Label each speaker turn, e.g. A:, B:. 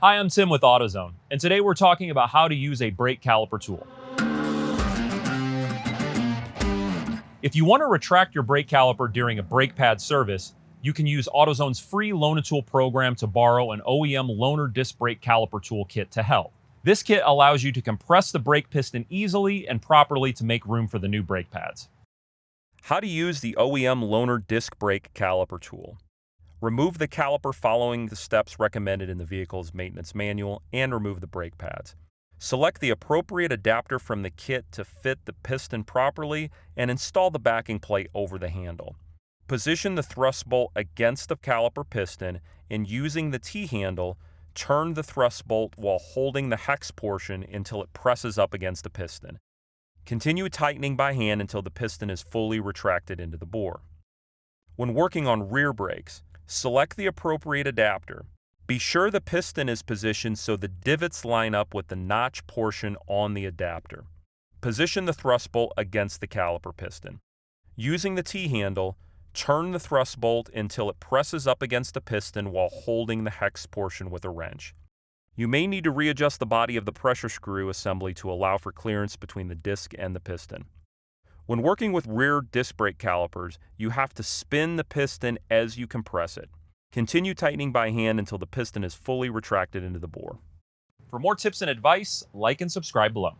A: Hi, I'm Tim with AutoZone, and today we're talking about how to use a brake caliper tool. If you want to retract your brake caliper during a brake pad service, you can use AutoZone's free Loan-A-Tool program to borrow an OEM loaner disc brake caliper tool kit to help. This kit allows you to compress the brake piston easily and properly to make room for the new brake pads. How to use the OEM loaner disc brake caliper tool. Remove the caliper following the steps recommended in the vehicle's maintenance manual and remove the brake pads. Select the appropriate adapter from the kit to fit the piston properly and install the backing plate over the handle. Position the thrust bolt against the caliper piston and using the T-handle, turn the thrust bolt while holding the hex portion until it presses up against the piston. Continue tightening by hand until the piston is fully retracted into the bore. When working on rear brakes, select the appropriate adapter. Be sure the piston is positioned so the divots line up with the notch portion on the adapter. Position the thrust bolt against the caliper piston. Using the T-handle, turn the thrust bolt until it presses up against the piston while holding the hex portion with a wrench. You may need to readjust the body of the pressure screw assembly to allow for clearance between the disc and the piston. When working with rear disc brake calipers, you have to spin the piston as you compress it. Continue tightening by hand until the piston is fully retracted into the bore. For more tips and advice, like and subscribe below.